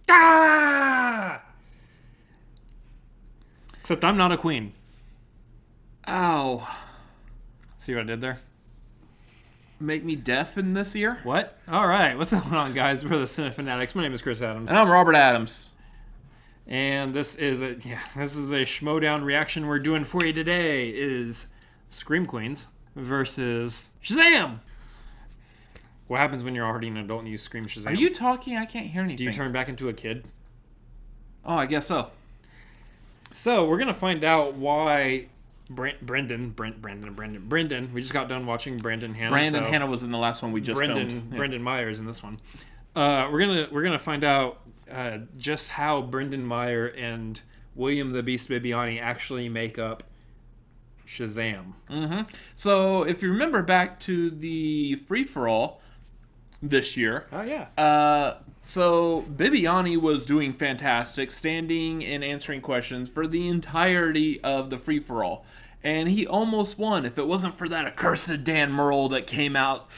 Ah! Except I'm not a queen. Ow. See what I did there? Make me deaf in this ear? What? All right. What's going on, guys? We're the Cinefanatics. My name is Chris Adams. And I'm Robert Adams. And this is a Schmoedown reaction we're doing for you today is Scream Queens versus Shazam. What happens when you're already an adult and you scream Shazam? Are you talking? I can't hear anything. Do you turn back into a kid? Oh, I guess so. So we're gonna find out why Brendan. We just got done watching Brandon Hannah. Brandon Hannah was in the last one we just filmed. Yeah. Brendan Meyer is in this one. We're gonna find out just how Brendan Meyer and William the Beast Bibbiani actually make up Shazam. Mm-hmm. So if you remember back to the free-for-all this year. Oh yeah. So Bibbiani was doing fantastic, standing and answering questions for the entirety of the free-for-all. And he almost won if it wasn't for that accursed Dan Murrell that came out,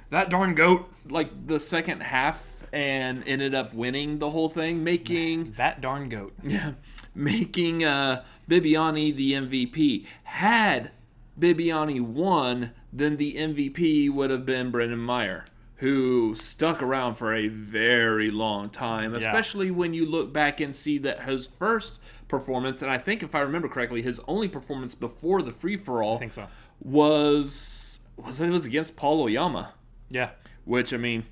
that darn goat, like the second half and ended up winning the whole thing, making that darn goat. Yeah, making Bibbiani the MVP. Had Bibbiani won, then the MVP would have been Brendan Meyer, who stuck around for a very long time, especially when you look back and see that his first performance, and I think if I remember correctly, his only performance before the free-for-all I think so. was against Paul Oyama. Yeah. Which, I mean,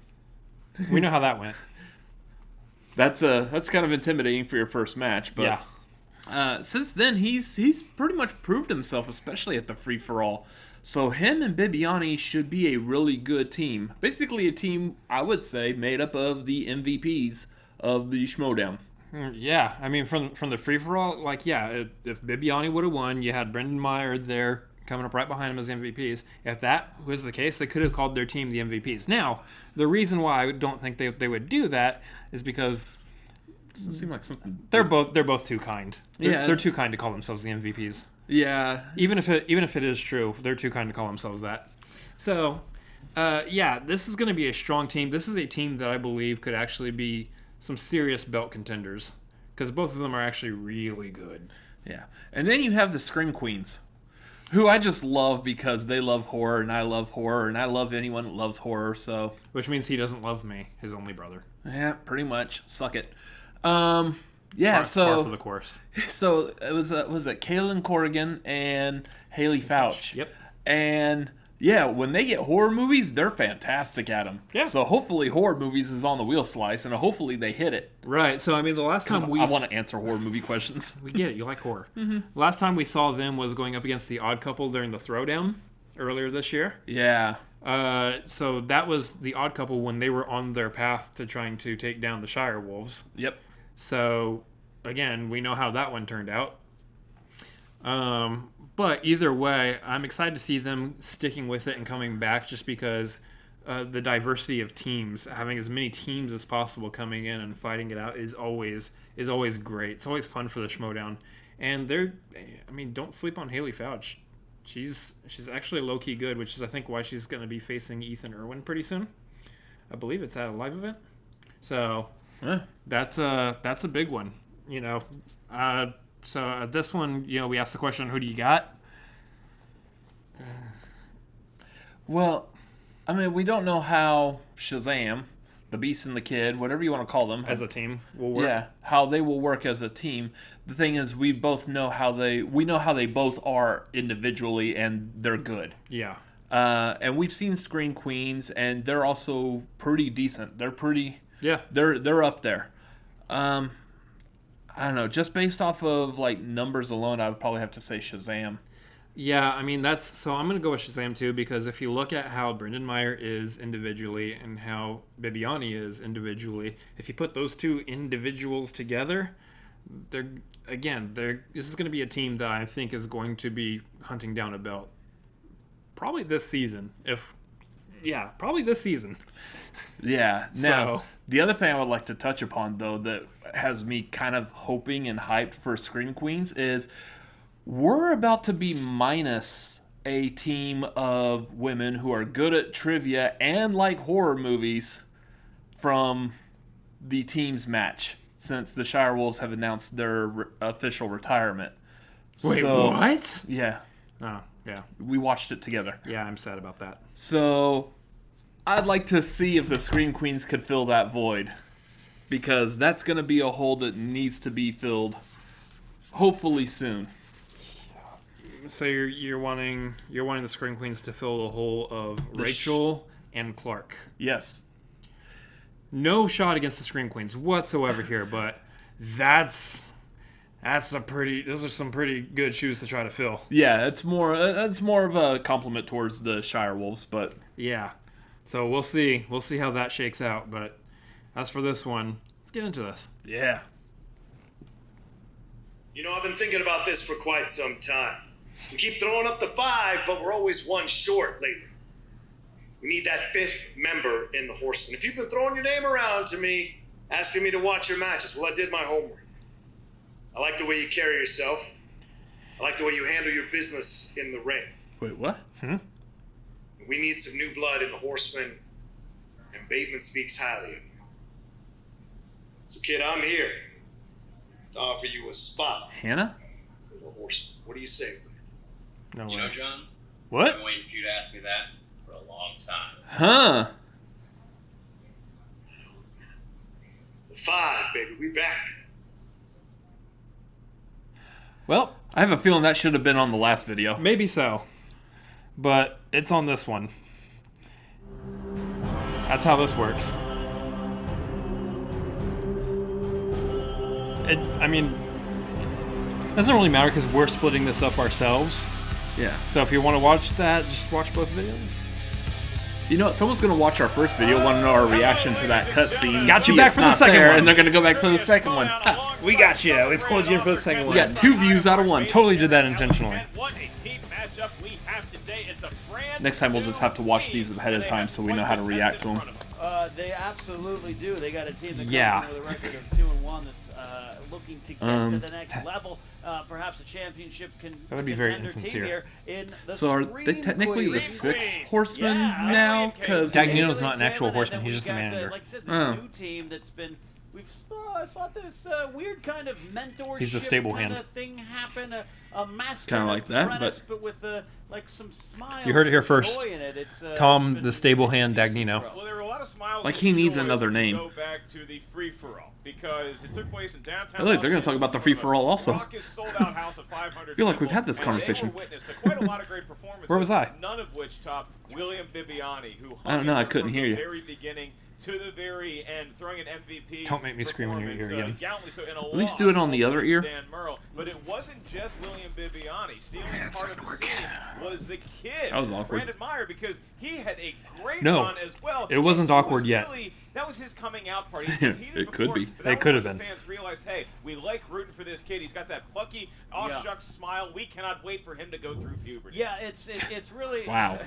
we know how that went. That's kind of intimidating for your first match, but yeah. Since then he's pretty much proved himself, especially at the free-for-all. So him and Bibbiani should be a really good team. Basically a team, I would say, made up of the MVPs of the Schmoedown. Yeah, I mean, from the free-for-all, like, yeah, if Bibbiani would have won, you had Brendan Meyer there coming up right behind him as MVPs. If that was the case, they could have called their team the MVPs. Now, the reason why I don't think they would do that is because doesn't seem like something they're both too kind. They're too kind to call themselves the MVPs. Yeah. Even if it is true, they're too kind to call themselves that. So, yeah, this is going to be a strong team. This is a team that I believe could actually be some serious belt contenders because both of them are actually really good. Yeah. And then you have the Scream Queens, who I just love because they love horror and I love horror and I love anyone that loves horror. So, which means he doesn't love me, his only brother. Yeah, pretty much. Suck it. Yeah, par for the course. So it was it Kalyn, Corrigan, and Haleigh Foutch. Yep. And yeah, when they get horror movies, they're fantastic at them. Yeah. So hopefully horror movies is on the wheel slice, and hopefully they hit it. Right. So I mean, the last time I want to answer horror movie questions. We get it. You like horror. Mm-hmm. Last time we saw them was going up against the Odd Couple during the Throwdown earlier this year. Yeah. So that was the Odd Couple when they were on their path to trying to take down the Shire Wolves. Yep. So, again, we know how that one turned out. But either way, I'm excited to see them sticking with it and coming back just because the diversity of teams, having as many teams as possible coming in and fighting it out is always great. It's always fun for the Schmoedown. And don't sleep on Haleigh Foutch. She's actually low-key good, which is, I think, why she's going to be facing Ethan Irwin pretty soon. I believe it's at a live event. So... That's a big one, you know. So this one, you know, we asked the question, who do you got? Well, I mean, we don't know how Shazam, the Beast and the Kid, whatever you want to call them, as a team will work. Yeah, how they will work as a team. The thing is, we know how they both are individually, and they're good. Yeah. And we've seen Scream Queens, and they're also pretty decent. They're pretty. Yeah, they're up there. I don't know. Just based off of like numbers alone, I would probably have to say Shazam. Yeah, I mean so I'm gonna go with Shazam too because if you look at how Brendan Meyer is individually and how Bibbiani is individually, if you put those two individuals together, this is gonna be a team that I think is going to be hunting down a belt. Probably this season. Probably this season. Yeah. Now, the other thing I would like to touch upon, though, that has me kind of hoping and hyped for Scream Queens is we're about to be minus a team of women who are good at trivia and like horror movies from the teams match since the Shire Wolves have announced their official retirement. Wait, what? Yeah. Oh, yeah. We watched it together. Yeah, I'm sad about that. So I'd like to see if the Scream Queens could fill that void, because that's going to be a hole that needs to be filled hopefully soon. So you're wanting the Scream Queens to fill the hole of Rachel and Clark. Yes. No shot against the Scream Queens whatsoever here, but those are some pretty good shoes to try to fill. Yeah, it's more of a compliment towards the Shire Wolves, but yeah. So we'll see how that shakes out. But as for this one, let's get into this. Yeah. You know, I've been thinking about this for quite some time. We keep throwing up the 5, but we're always one short lately. We need that 5th member in the Horsemen. If you've been throwing your name around to me, asking me to watch your matches, well, I did my homework. I like the way you carry yourself. I like the way you handle your business in the ring. Wait, what? We need some new blood in the Horsemen, and Bateman speaks highly of you. So, kid, I'm here to offer you a spot Hannah? in the Horsemen. What do you say? No You way. know, John, What? I've been waiting for you to ask me that for a long time. Huh. The 5, baby, we back. Well, I have a feeling that should have been on the last video. maybe so, but it's on this one. That's how this works. It doesn't really matter because we're splitting this up ourselves. Yeah. So if you want to watch that, just watch both videos. You know, someone's going to watch our first video, want to know our reaction to that cutscene. Got you see back it's for the not second there, one. and they're going to go back to the second one. We got you. We pulled you in for the second one. We got 2 views out of 1. Totally did that intentionally. What a team matchup we have today. It's a brand Next time we'll just have to watch these ahead of time so we know how to react to them. They absolutely do. They got a team that comes Yeah. in with a record of 2-1 that's looking to get to the next level. Perhaps a championship would be very contender team insincere. here in the So are they Scream technically the Queens. 6th horsemen Yeah, now? Because Dagnino's not an Kalyn, actual and horseman, then he's we've just the got, manager. Like I said, Oh. this new team that's been. We've saw this weird kind of mentorship He's the stable kind hand. of thing happen. A master Kinda like that, apprentice, but with like some smiles. You heard it here some first. joy in it. It's, Tom, it's been the stable hand interesting to Dagnino. see Well, there were a lot of smiles. Like and he needs joy another when we name. Go back to the free for all because it took place in downtown. Hey, look, they're Los gonna talk about the Angeles, free-for-all also. Raucous sold-out house of 500 I feel like we've people, had this and conversation. They were witness to quite a lot of great performances. Where was I? None of which topped William Bibbiani, who I don't know, I couldn't from hear the you. very beginning to the very end, throwing an MVP. Don't make me scream in your ear performance, again. gallantly so in a At least do it on the other ear. Dan Murrell, but it wasn't just William Bibbiani. Stealing part of the scene was the kid, That was awkward. Brandon Meyer, because he had a great No, run as well. it wasn't And he awkward was yet. really- that was his coming out party. It could be. It could have been. Fans realized, hey, we like rooting for this kid. He's got that plucky, off-shucks smile. We cannot wait for him to go through puberty. Yeah, it's really Wow.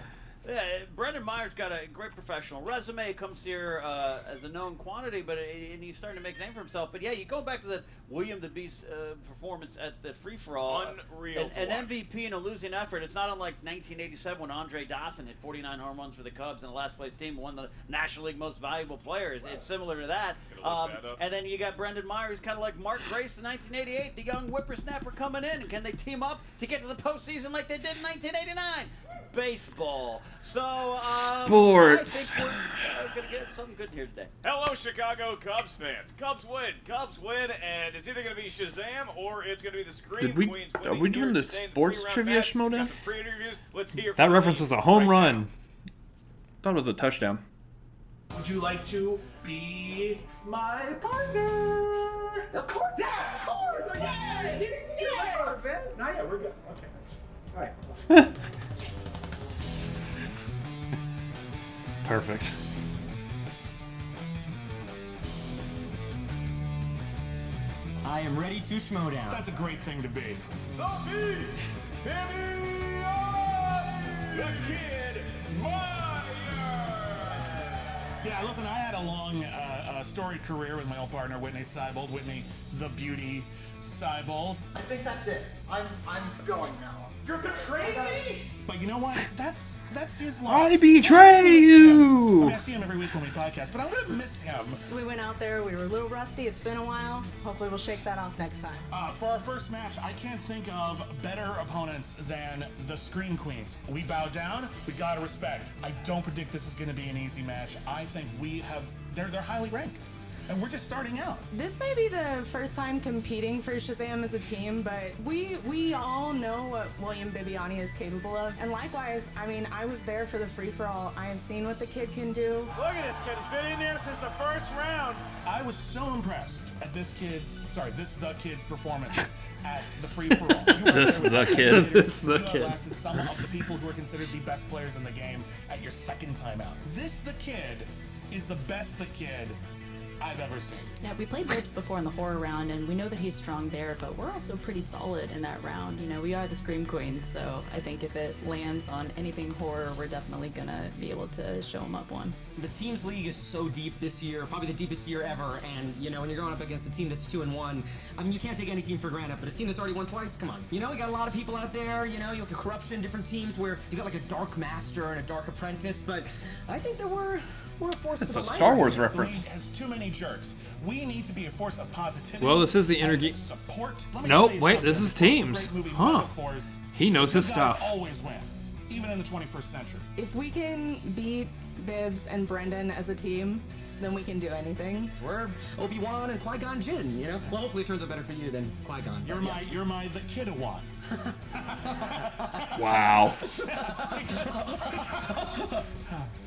Yeah, Brendan Meyer's got a great professional resume. He comes here as a known quantity, and he's starting to make a name for himself. But yeah, you go back to the William the Beast performance at the free for all. Unreal to An watch. MVP in a losing effort. It's not unlike 1987 when Andre Dawson hit 49 home runs for the Cubs and the last place team won the National League Most Valuable Player. It's similar to that. Gonna look that up. And then you got Brendan Meyer, who's kind of like Mark Grace in 1988, the young whippersnapper coming in. And can they team up to get to the postseason like they did in 1989? Baseball. So, Sports. I think we're going to get something good here today. Hello, Chicago Cubs fans. Cubs win, and it's either going to be Shazam or it's going to be the Scream Queens Are winning we doing here the today in sports three-round trivia match. Schmoedown? Got some pre-interviews. Let's hear That from reference the was a team home right run. Thought it was a touchdown. Would you like to be my partner? Of course, yeah, of course. Yeah. What's up, man? Not yet. We're good. Okay. All right. Perfect. I am ready to Schmoedown. That's a great thing to be. The Beast, Bibbiani, the Kid Meyer. Yeah, listen, I had a long, storied career with my old partner, Whitney Seibold. Whitney, the beauty Seibold. I think that's it. I'm going now. You're betraying me? But you know what? That's his loss. I betray you! I mean, I see him every week when we podcast, but I'm going to miss him. We went out there, we were a little rusty, it's been a while. Hopefully we'll shake that off next time. For our first match, I can't think of better opponents than the Scream Queens. We bow down, we gotta respect. I don't predict this is going to be an easy match. I think they're highly ranked. And we're just starting out. This may be the first time competing for Shazam as a team, but we all know what William Bibbiani is capable of. And likewise, I mean, I was there for the free-for-all. I have seen what the kid can do. Look at this kid. He's been in there since the first round. I was so impressed at the kid's performance at the free-for-all. This the kid. This the kid. Lasted some of the people who are considered the best players in the game at your second time out. This the kid is the best the kid I've ever seen. Yeah, we played Bibbs before in the horror round, and we know that he's strong there, but we're also pretty solid in that round. You know, we are the Scream Queens, so I think if it lands on anything horror, we're definitely gonna be able to show him up one. The teams league is so deep this year, probably the deepest year ever, and you know, when you're going up against a team that's 2-1, I mean, you can't take any team for granted, but a team that's already won twice, come on. You know, we got a lot of people out there, you know, you look at corruption, different teams where you got like a dark master and a dark apprentice, but I think that we're a force It's for a the Star Wars The reference. league has too many jerks. We need to be a force of positivity. Well, this is the and interge- support. Let me Nope, tell you wait, something. this is The teams. great movie Huh. Force, He knows his the guys stuff. always win, even in the 21st century. If we can beat Bibbs and Brendan as a team, then we can do anything. We're Obi-Wan and Qui-Gon Jinn, you know? Well, hopefully it turns out better for you than Qui-Gon. You're my the kid-a-wan. Wow.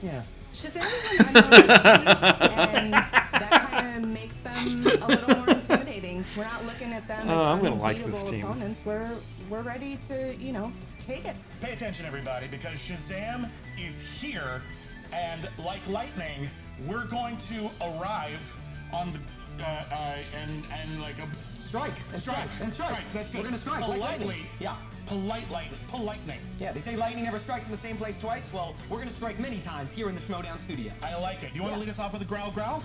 Yeah. Shazam is an unknown team, and that kind of makes them a little more intimidating. We're not looking at them as I'm gonna like this unbeatable team. opponents. We're ready to, you know, take it. Pay attention, everybody, because Shazam is here, and like lightning, we're going to arrive on the and like a Strike. That's good. We're gonna strike. Like Politely. lightning. Yeah. Politely. Yeah, they say lightning never strikes in the same place twice. Well, we're gonna strike many times here in the Schmoedown studio. I like it. Do you want to lead us off with a growl? Growl,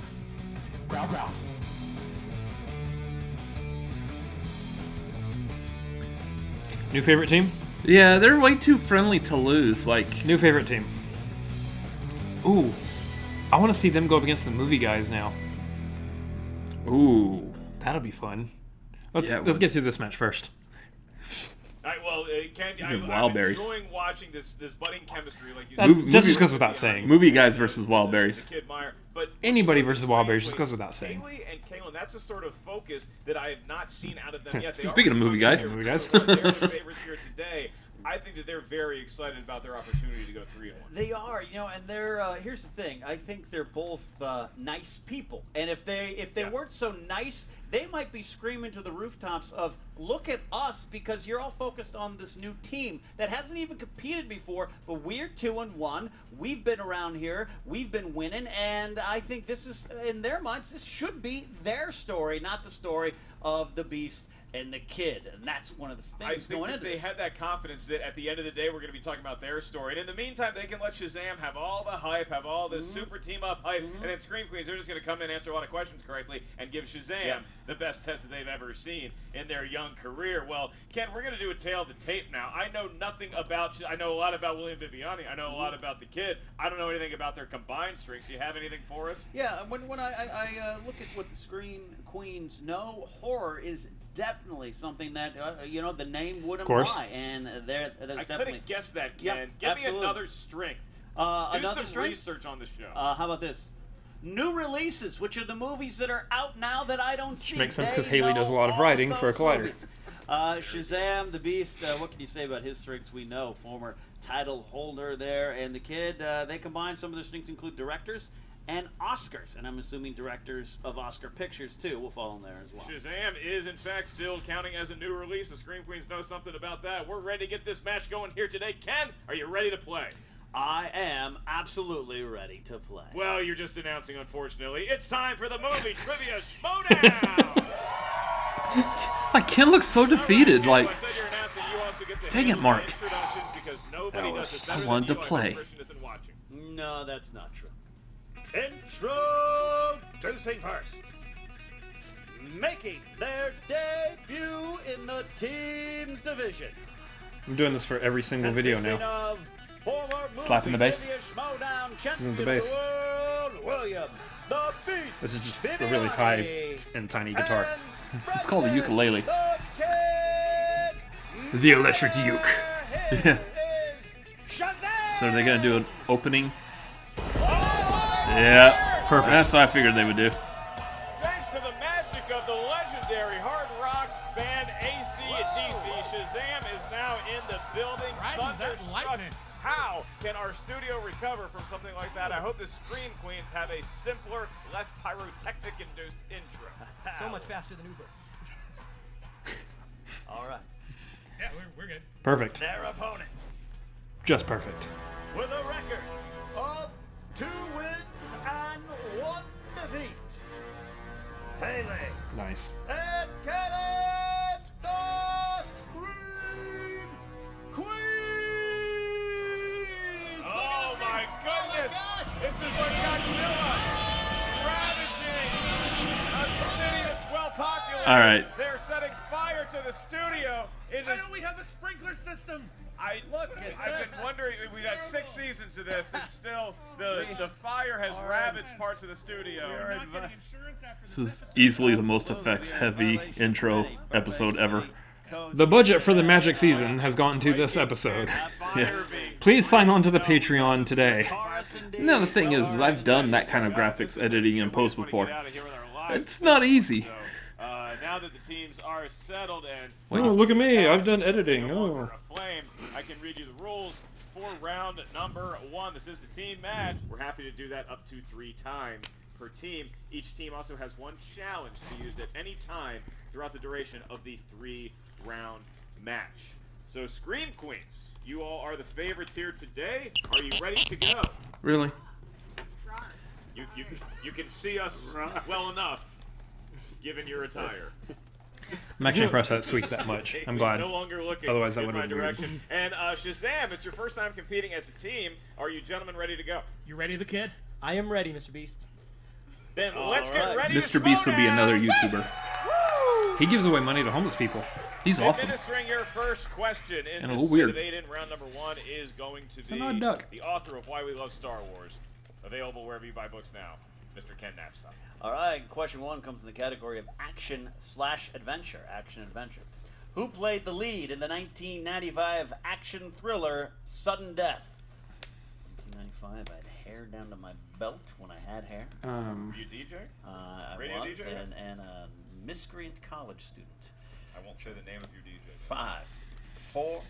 growl. New favorite team? Yeah, they're way too friendly to lose. Like, New favorite team. Ooh. I want to see them go up against the movie guys now. ooh. That'll be fun. Let's Yeah, get through this match first. All right, well, Ken, Even I'm Wildberries. enjoying watching this budding chemistry, like you That, said. that just goes without saying. Movie guys versus Wildberries. The Kid Meyer, but Anybody versus Wildberries just goes without saying. Haleigh and Kalyn, that's the sort of focus that I have not seen out of them yet. They Speaking are of movie guys. Movie guys. they're the favorites here today. I think that they're very excited about their opportunity to go 3-1. They are, you know, and they're. Here's the thing. I think they're both nice people, and if they weren't so nice, they might be screaming to the rooftops of "Look at us!" because you're all focused on this new team that hasn't even competed before. But we're 2-1. We've been around here. We've been winning, and I think this is, in their minds, this should be their story, not the story of the Beast and the Kid, and that's one of the I things think going that into they this. had that confidence that at the end of the day we're going to be talking about their story. And in the meantime, they can let Shazam have all the hype, have all this super team up hype, and then Scream Queens, they're just going to come in and answer a lot of questions correctly and give Shazam the best test that they've ever seen in their young career. Well, Ken, we're going to do a tale of the tape now. I know nothing about, I know a lot about William Bibbiani. I know a lot about the Kid. I don't know anything about their combined strengths. Do you have anything for us? Yeah, when I look at what the Scream Queens know, horror is definitely something that you know, the name would imply, and there's I definitely. couldn't guess that, Ken. Yep, Give absolutely. me another strength. Do Another some strength? research on the show. How about this? New releases, which are the movies that are out now that I don't see. makes sense 'cause They Haleigh does a know lot of all writing for a those collider. movies. Shazam, the Beast, what can you say about his strengths? We know, former title holder there, and the Kid, they combine some of their strengths include directors and Oscars, and I'm assuming directors of Oscar pictures too will fall in there as well. Shazam is, in fact, still counting as a new release. The Scream Queens know something about that. We're ready to get this match going here today. Ken, are you ready to play? I am absolutely ready to play. Well, you're just announcing, unfortunately. It's time for the movie trivia Schmoedown! Ken looks so defeated. All right, Like, I said you're announcing. You also get to Dang handle it, Mark. the introductions because nobody That does was it better fun than to you. play. I know Christian isn't watching. No, that's not true. Introducing first. Making their debut in the teams division I'm doing this for every single video now. Slapping the bass. This is the bass. William, the Beast. This is just a really high and tiny guitar. It's called a ukulele. The electric uke. Yeah. So are they gonna do an opening? Yeah, perfect. That's what I figured they would do. Thanks to the magic of the legendary hard rock band AC/DC, Shazam is now in the building. Thunderstruck. How can our studio recover from something like that? I hope the Scream Queens have a simpler, less pyrotechnic-induced intro. So much faster than Uber. All right. Yeah, we're good. Perfect. Their opponent, Just perfect. with a record of 2 wins and 1 defeat, Haleigh Nice. and Kalyn, the Scream Queens. Oh my goodness! This is like Godzilla ravaging a city that's well populated. All right. They're setting fire to the studio. It Why is. don't we have a sprinkler system? I've been wondering. We've had 6 seasons of this, and still the fire has ravaged parts of the studio. We're not getting insurance after This is easily the most effects-heavy intro episode ever. The budget for the Magic season has gone to this episode. Yeah. Please sign on to the Patreon today. No, the thing is, I've done that kind of graphics editing and post before. It's not easy. Now that the teams are settled and Oh, look at me. I've done editing. Oh. aflame, I can read you the rules for round number 1. This is the team match. We're happy to do that up to 3 times per team. Each team also has 1 challenge to be used at any time throughout the duration of the 3-round match. So, Scream Queens, you all are the favorites here today. Are you ready to go? Really? You can see us well enough, given your attire. I'm actually impressed that squeaked that much. I'm He's glad. no longer looking Otherwise, that in would my have been weird. direction. And Shazam, it's your first time competing as a team. Are you gentlemen ready to go? You ready, the kid? I am ready, Mr. Beast. Then let's get ready to Mr. Beast would be Schmoedown. another YouTuber. He gives away money to homeless people. He's awesome. Administering your first question in And a this little weird. Slate of 8 in round number 1 is going to be an odd duck. the author of Why We Love Star Wars. Available wherever you buy books now, Mr. Ken Knapsack. All right, question 1 comes in the category of action/adventure. Action-adventure. Who played the lead in the 1995 action thriller Sudden Death? 1995, I had hair down to my belt when I had hair. Were you DJ? I Radio was, DJ? and a miscreant college student. I won't say the name of your DJ. 5, 4,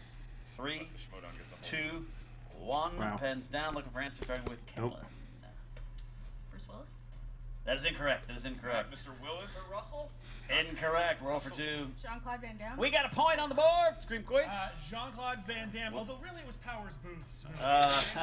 3, Unless the Schmoedown gets a hold of 2, 1. Wow. Pens down, looking for answer starting with Kalyn. Nope. Bruce Willis? That is incorrect. That is it. incorrect. Mr. Willis? Russell? Incorrect. Roll for 2. Jean-Claude Van Damme. We got a point on the board. Scream Queens. Jean-Claude Van Damme, although really it was Powers Booth.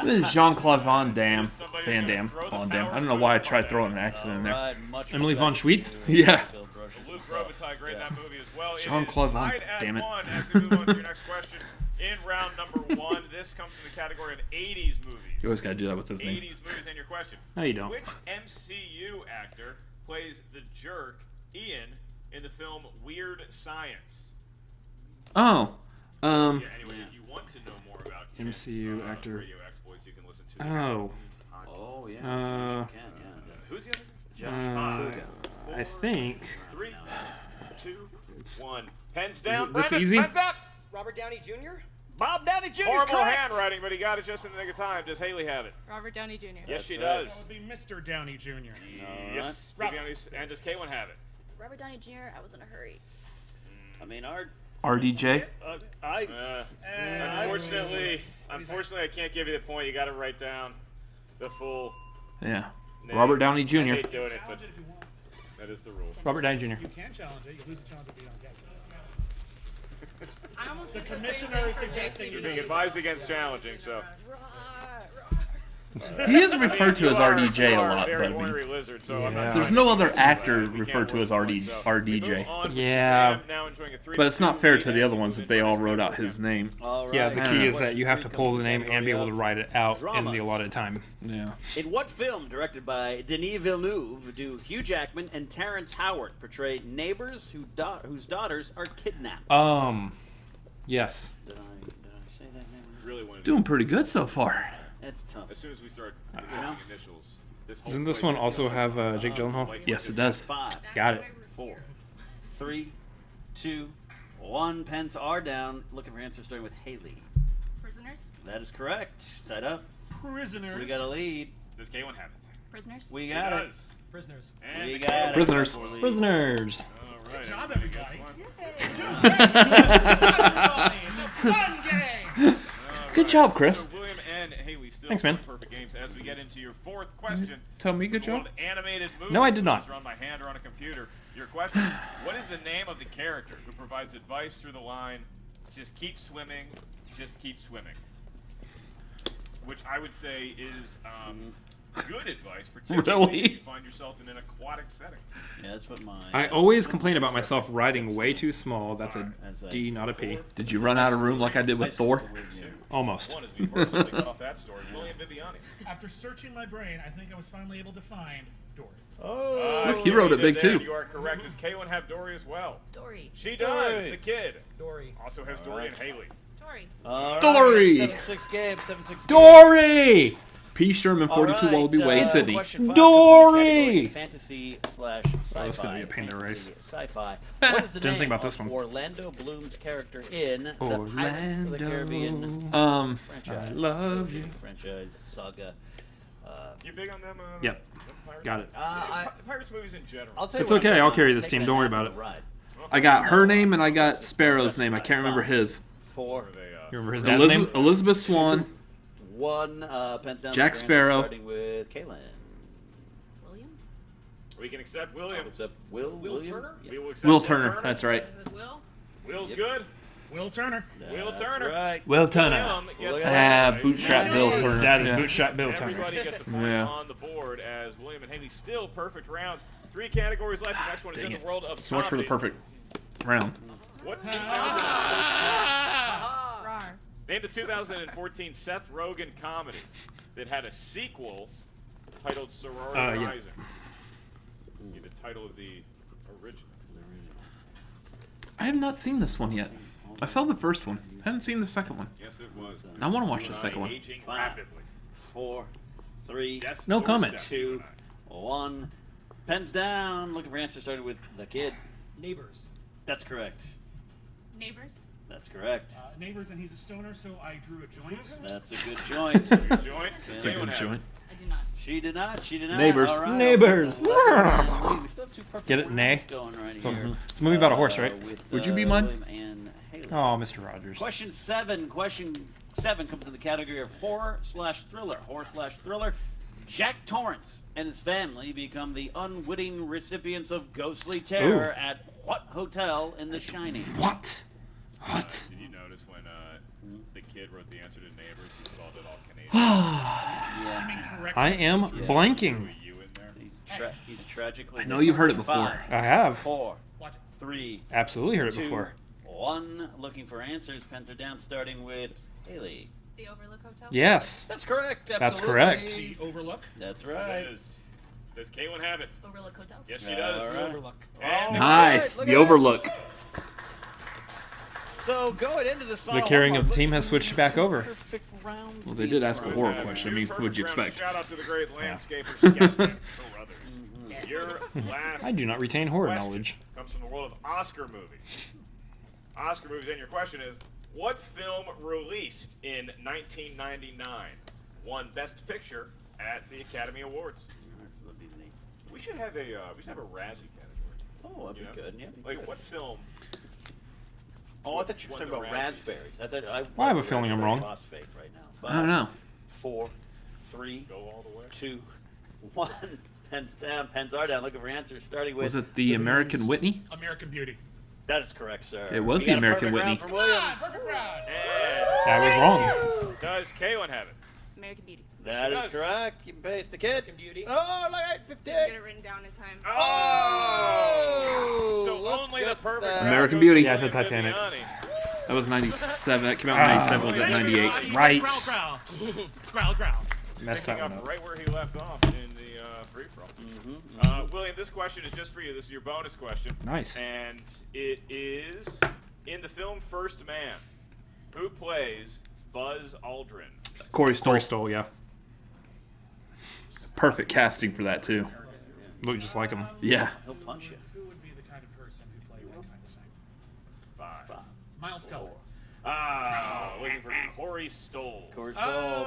This is Jean-Claude Van Damme. Somebody's Van gonna Damme. throw the Van Damme. I powers don't know why I booth tried on throwing an there. accent in there. Right, much Emily von respect Schweetz? to Yeah. Bill Brocious Luke himself. Robitaille, great in that movie as well. Jean-Claude Van It is tied Damme at it. 1 as we move on to your next question. In round number 1, this comes from the category of 80s movies. You always gotta do that with his name. 80s movies and your question. No, you don't. Which MCU actor plays the jerk Ian in the film Weird Science? Oh. Yeah, anyway, if you want to know more about Ken's, MCU actor. radio exploits, you can listen to Oh. Oh, yeah. Uh, Can, yeah. Who's the other? Josh I think. 3, 2, It's- 1. Pens down. this Brendan, easy? Pens out. Robert Downey Jr.? Bob Downey Jr. is Horrible correct. handwriting, but he got it just in the nick of time. Does Haleigh have it? Robert Downey Jr. Yes, she right. does. That would be Mr. Downey Jr. Yes. Bibbiani, and does Kalyn have it? Robert Downey Jr., I was in a hurry. I mean, our RDJ? Unfortunately, I can't give you the point. You got to write down the full Yeah. name. Robert Downey I Jr. hate doing it, but Challenge it if you want. that is the rule. Robert Downey Jr. You can challenge it. You lose the challenge if you don't get it. I almost The did same commissioner thing is for suggesting You're you being advised against challenging, so. He is referred to as RDJ You a are lot, very but I ornery mean, lizard, so I'm not Yeah. there's trying no to other do actor that. We referred can't to as work RD, for it, so RDJ. we move on to Yeah. Shazam, now enjoying a 3-2 But it's not fair to the lead other as ones we that they all move wrote on out to his name. all right. Yeah, the I key don't is know. that you have to pull the name and be able to write it out in Dramas. the allotted time. Yeah. In what film directed by Denis Villeneuve do Hugh Jackman and Terrence Howard portray neighbors whose daughters are kidnapped? Yes. Did I really wanted Doing pretty good so far. It's tough. As soon as we start accepting initials, this whole Doesn't this place one also have Jake Gyllenhaal? like Yes, this it does. 5, Got it. 4, 3, 2, 1. Pens are down. Looking for answers starting with Haleigh. Prisoners? That is correct. Tied up. Prisoners. We got a lead. Does K1 have it? Prisoners? We It got it. does. Prisoners. And We the got K1 it. Prisoners. For lead. Prisoners. All right. Good job, everybody everybody. gets one. Fun game. Good job, Chris. So William and Haleigh still Thanks, man. perfect games. As we get into your fourth question, Tell me good the world job. of animated movies. No, I did not. Either on my hand or on a computer. Your question: what is the name of the character who provides advice through the line, "Just keep swimming, just keep swimming"? Which I would say is good advice, particularly Really? if you find yourself in an aquatic setting. Yeah, that's what mine. I always complain about myself writing way too small. That's a D, not a P. Did you run out of room like I did with Thor? Almost. One, as we personally got off that story, William Bibbiani. After searching my brain, I think I was finally able to find Dory. Look, he wrote it big, too. You are correct. Does Kalyn have Dory as well? Dory. She does. Dory. The kid Dory. also has Dory and Haleigh. Dory. All right, Dory. 7-6 game. 7-6 game. Dory! P. Sherman, All 42 right, Wallaby Way, Sydney. question 5 Dory! comes from the category Fantasy/sci-fi. Oh, this is gonna be a pain to erase. Sci-fi. What is the Didn't name think about this of one. Orlando Bloom's character in the Pirates of the Caribbean franchise? I love you. Franchise saga. You big on them? Yep. Pirates? Got it. Pirates movies in general. I'll tell you It's what I'm okay, I'll gonna carry do. this Take team, that don't worry out about on the ride. I got her name and I got Sparrow's name. I can't remember his. 4, You remember his dad's name? Elizabeth Swan. 1. Pens down. Jack for answer, Sparrow. Starting with Kalyn. William? We can accept William. What's up, William? Turner? Yeah. We will accept Will Turner. That's right. Will? Will's Yep. good. Will Turner. Will That's Turner. right. Will Turner. William gets Look one at point. Bootstrap Bill His Turner. dad is Yeah. Bootstrap Bill Turner. Everybody gets a point Yeah. on the board as William and Haleigh still perfect rounds. 3 categories left. The next one is in the world of So much for the comedy. perfect round. What Name the 2014 Seth Rogen comedy that had a sequel titled Sorority Yeah. Rising. Give the title of the original. I have not seen this one yet. I saw the first one. Haven't seen the second one. Yes, it was. I want to watch the second one. Aging 5, rapidly. 4, 3, Death's No doorstep, comment. 2, 1. Pens down. Looking for answers starting with the kid. Neighbors. That's correct. Neighbors? That's correct. Neighbors, and he's a stoner, so I drew a joint. That's a good joint. Good joint. It's a good joint. I do not. She did not. She did not. Neighbors. All right. Neighbors. We still have 2 perfect Get it, rounds nay? going right So, here. it's a movie about a horse, right? With, Would you be mine? William and Haleigh. Oh, Mr. Rogers. Question 7. Question 7 comes in the category of horror/thriller. Horror/thriller. Jack Torrance and his family become the unwitting recipients of ghostly terror at what hotel in The Shining? What? What? Did you notice when the kid wrote the answer to Neighbors, he called it all Canadian? Yeah. Correct. I am blanking. Were you in there? He's tragically. I know you've heard it before. 5, I have 4, Watch it. 3, absolutely heard it 2, before. 1. Looking for answers. Pens are down, starting with Haleigh. The Overlook Hotel? Yes. That's correct. That's Absolutely. correct. The Overlook. That's So right. that is- Does Kalyn have it? Overlook Hotel? Yes, she All does. right. Overlook. And the Nice. Look The at Overlook. So going into this final carrying one, of the team looking has switched back over. perfect rounds Well, they did ask a horror two question. I mean, perfect what'd you rounds. expect? Shout out to the great landscapers, Scout and Brothers. Your last I do not retain horror question knowledge. comes from the world of Oscar movies. Oscar movies, and your question is, what film released in 1999 won Best Picture at the Academy Awards? We should have a Razzie category. Oh, that'd You know? be good. Yeah. Like what film? Oh, I thought you were won talking the about Razzie? raspberries. I thought I have a feeling I'm wrong. Phosphate right now. I don't know. 4, 3, Go all the way. 2, 1. Pens down. Pens are down. Looking for answers. Starting with. Was it the American Whitney? American Beauty. That is correct, sir. It was We the got a American perfect round Whitney. from William. Perfect round. And That was wrong. does Kalyn have it? American Beauty. That She is does. correct. Keep and pace the kid. Beauty. Oh, look at 15. Get it written down in time. Oh! So let's only the get perfect that. round American goes to Beauty. Yeah, it's a William Titanic. Bibbiani. That was 97. That came out in 97. Was at 98. Right. Growl, growl. Growl, growl. Messed Picking that one up up. right where he left off in the free-for-all. William, this question is just for you. This is your bonus question. Nice. And it is, in the film First Man, who plays Buzz Aldrin. Corey Stoll. Corey Stoll, yeah. Perfect casting for that too. Look just like him. Yeah. He'll punch you. Who would be the kind of person who played that kind of thing? 5. Miles Teller. Looking for Corey Stoll. Corey Stoll.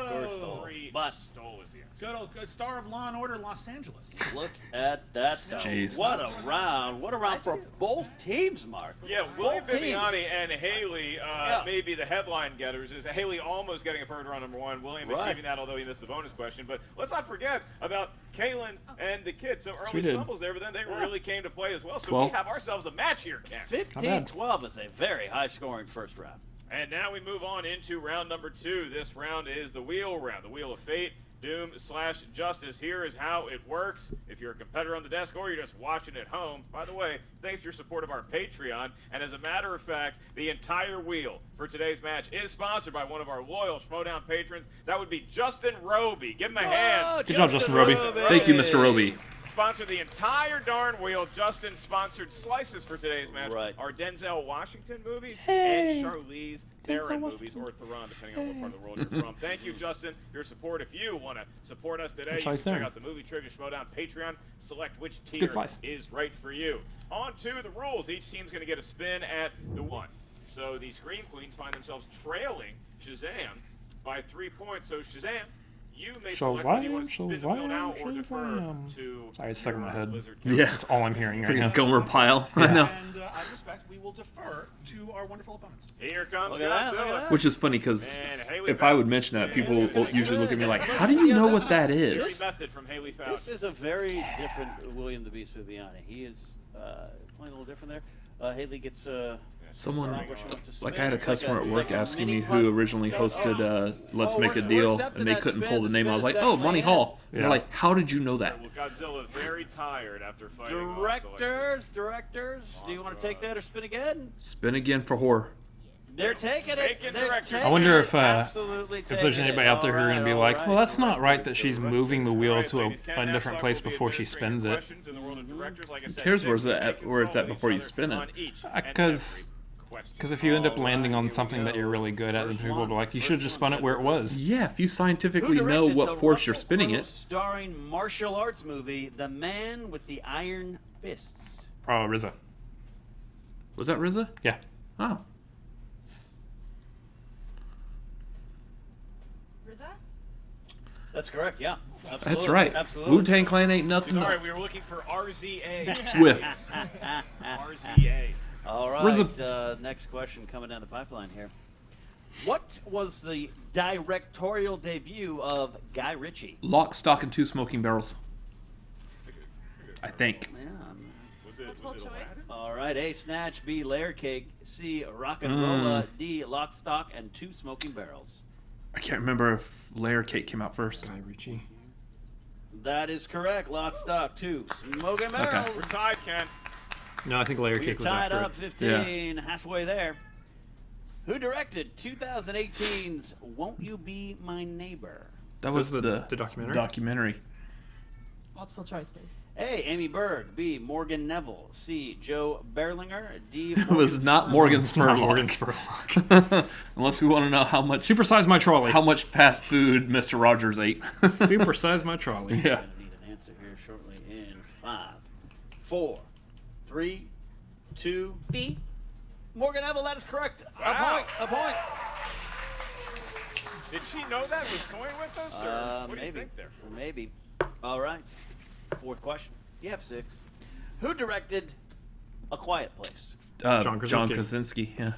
Corey But Stoll is the answer. Good old star of Law and Order Los Angeles. look at that, though. Jeez. What a round. What a round for both teams, Mark. Yeah, William Both teams. Bibbiani and Haleigh may be the headline getters. Is Haleigh almost getting a perfect round number 1? William Right. achieving that, although he missed the bonus question. But let's not forget about Kalyn and the kid. So early we did. stumbles there, but then they really came to play as well. So 12. we have ourselves a match here, Ken. 15-12 is a very high-scoring first round. And now we move on into round number 2. This round is the wheel round, the wheel of fate, doom / justice. Here is how it works. If you're a competitor on the desk or you're just watching at home, by the way, thanks to your support of our Patreon. And as a matter of fact, the entire wheel for today's match is sponsored by one of our loyal Schmoedown patrons. That would be Justin Roby. Give him a hand. Good job, Justin Roby. Thank you, Mr. Roby. Sponsored the entire darn wheel. Justin sponsored slices for today's match. Right. Our Denzel Washington movies and Charlize Theron movies, or Theron, depending on what part of the world you're from. Thank you, Justin, for your support. If you want to support us today, you can check out the Movie Trivia Schmoedown Patreon. Select which tier is right for you. On to the rules. Each team's going to get a spin at the 1. So the Scream Queens find themselves trailing Shazam by 3 points. So Shazam, you may select whether you want to spin the wheel now or defer to Sorry, it's stuck in my head. Blizzard. Yeah. That's all I'm hearing right now. Freaking Gomer pile. I know. And out of respect, we will defer to our wonderful opponents. Here comes Look at that, look at Godzilla. that. Which is funny because And Haleigh if I would Foutch. mention that, people will That's usually look at me good. like, "How do you know what that Very is?" method from Haleigh Foutch. This is a very different William the Beast Bibbiani. He is playing a little different there. Haleigh gets Someone, what she wants to like spin. I had a It's customer like at work it's like a asking me mini who putt. originally hosted Let's Make a we're Deal, accepting and they that couldn't spin. pull the The name. I spin was is like, "Oh, definitely Money in. Hall." And Yeah. they're like, "How did you know that?" Well, Godzilla very tired after fighting. Directors, do you want to take that or spin again? Spin again for horror. They're taking it. Taking They're directors. taking I wonder it. if Absolutely there's taking anybody it. out there who are going to be All like, right, well, that's all not right that she's moving the wheel Alright, to ladies, Ken a different Knapsack place will be before she administering spins it. questions in the world of directors. Like I said, cares 6 where's it they at- can where it's at solve before you each other spin it? on each and Because every question. if you end up All landing right, on here we something that go. you're really good at, then First people will be one. like, you should have just spun it where it was. Yeah, if you Who scientifically know directed what the force you're Russell spinning Crowe it. starring martial arts movie, The Man with the Iron Fists? Oh, RZA. Was that RZA? Yeah. Oh, That's correct, yeah. Absolutely. that's right. Absolutely. Wu-Tang Clan ain't nothing. Sorry, we were looking for RZA. With RZA. All Where's right, next question coming down the pipeline here. What was the directorial debut of Guy Ritchie? Lock, Stock, and Two Smoking Barrels. I think. Yeah. Was it Multiple choice. All right, A, Snatch, B, Layer Cake, C, Rock and Rolla, D, Lock, Stock, and Two Smoking Barrels. I can't remember if Layer Cake came out first. Guy Ritchie. That is correct. Lock, Stock, Two Smoking Barrels. We're tied, Ken. No, I think Layer We're Cake was tied after up it. 15, halfway there. Who directed 2018's Won't You Be My Neighbor? That was The the documentary? documentary. Multiple choice, please. A, Amy Berg. B, Morgan Neville. C, Joe Berlinger. D, It was not Morgan Spurlock. Morgan Spurlock. Unless we want to know how much Supersize my trolley. how much fast food Mr. Rogers ate. Supersize my trolley. Yeah. Gonna need an answer here shortly in 5, 4, 3, 2. B. Morgan Neville, that is correct. Wow. A point. Did she know that was toying with us? Or what do you Maybe. think there? Maybe. All right. Fourth question. You have 6. Who directed A Quiet Place? John John Krasinski. Krasinski. Yeah.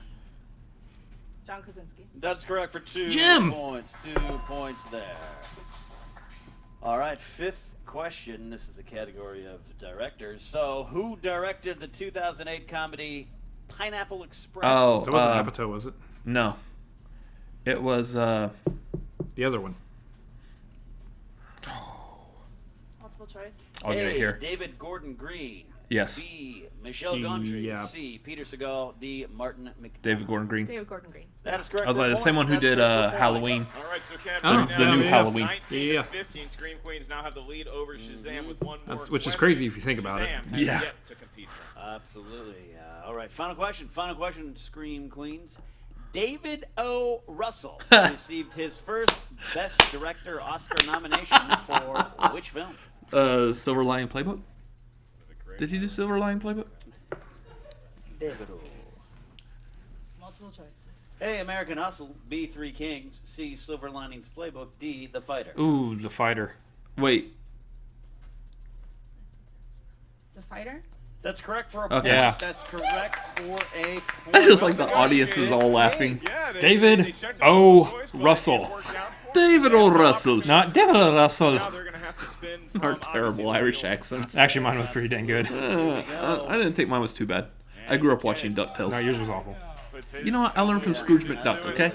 John Krasinski. That's correct for 2 Jim! points. 2 points there. All right, 5th question. This is a category of directors. So, who directed the 2008 comedy Pineapple Express? Oh, That wasn't Apatow, was it? No. It was The other one. Multiple choice. I'll get it here. David Gordon Green. Yes. B, Michelle Gondry. Yeah. C, Peter Segal. D, Martin McDonough. David Gordon Green. David Gordon Green. That is correct. I was for like a the same point. one who That's did correct for points. Halloween. All right, so Ken, Oh, right now, the new we have Halloween. 19 Yeah. to 15. Scream Queens now have the lead over Shazam with one more. Which is question. crazy if you think about it. Shazam has Yeah. yet to compete for. Absolutely. All right, final question. Final question, Scream Queens. David O. Russell received his first Best Director Oscar nomination for which film? Silver Lining Playbook? Did he do Silver Lining Playbook? David O. Multiple choice. A. American Hustle. B. Three Kings. C. Silver Linings Playbook. D. The Fighter. Ooh, The Fighter. Wait. The Fighter? That's correct for a Okay. point. Yeah. That's correct for a point. I just like the audience is all laughing. Yeah, David O. choice, but Russell. it worked out for David them. O. Russell. Not David Russell. Now they're gonna have to spin from Our obviously terrible the Irish real- accents. Actually, mine was pretty dang good. I didn't think mine was too bad. I grew up watching DuckTales. No, yours was awful. Puts his- You know what? I learned from Scrooge McDuck, okay?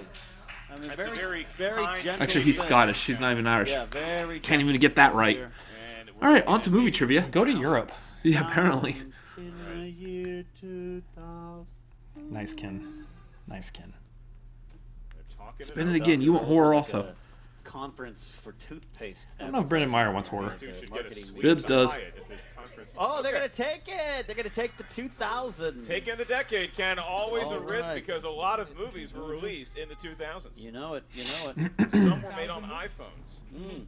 I mean, That's a very, very kind- gentle Actually, he's thing. Scottish. He's not even Irish. Yeah, very Can't even gentle get that things right. here. And we're All right, gonna on to movie trivia. Go to Europe. Yeah, apparently. In the year 2000. Nice, Ken. Nice, Ken. They're talking Spin up. it again. You want horror also. Conference for toothpaste. I don't know if Brendan Meyer wants horror. These two should get a suite Bibbs at the does. Hyatt at this conference. Oh, they're Okay. gonna take it. They're gonna take the 2000. Take in the decade, Ken. Always a All risk right. because a lot of movies were released in the 2000s. You know it. You know it. Some were made on iPhones. Mm.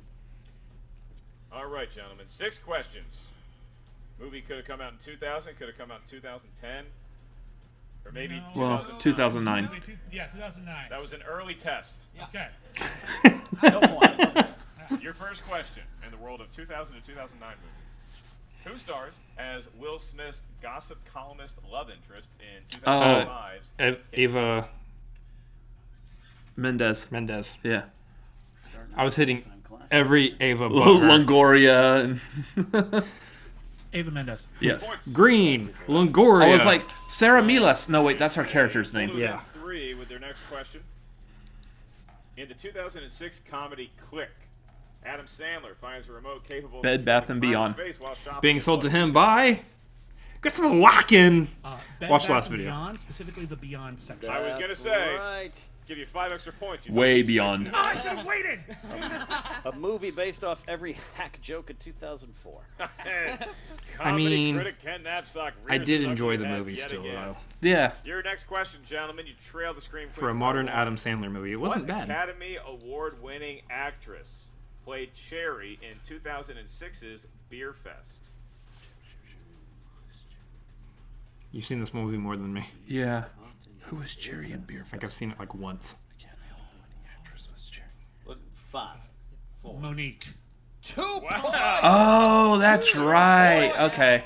All right, gentlemen. 6 questions. Movie could have come out in 2000, could have come out in 2010, or maybe No. Well, 2009. 2009. Yeah, 2009. That was an early test. Okay. No points. Your first question in the world of 2000 to 2009 movies. Who stars as Will Smith's gossip columnist love interest in 2005's Ava Mendez. Mendez. Yeah. I was hitting every Ava but her. Longoria. And Ava Mendes. yes. Green. Longoria. I was like, Sarah Milas. No, wait, that's her character's name. Blue Yeah. 3 with their next question. In the 2006 comedy Click, Adam Sandler finds a remote capable of Bed, Bath, and controlling Beyond. space while shopping being at sold to Bloody him by Christopher Walken. Bed, Watch the Bath last and video. Beyond, specifically the Beyond section. I was gonna That's say, right. give you 5 extra points. He's Way on the beyond. station. I should have waited. A movie based off every hack joke in 2004. Comedy mean, critic Ken Knapsack I rears did his enjoy ugly the head movie yet still, again. though. Yeah. Your next question, gentlemen. You trail the screen For a modern Adam Sandler movie, it wasn't what bad. Academy Award-winning actress played Cherry in 2006's Beer Fest? You've seen this movie more than me. Yeah. Who was Cherry in Beer I think I've seen it like once. Look, 5, 4. Monique. 2 points. Oh, that's right. Okay.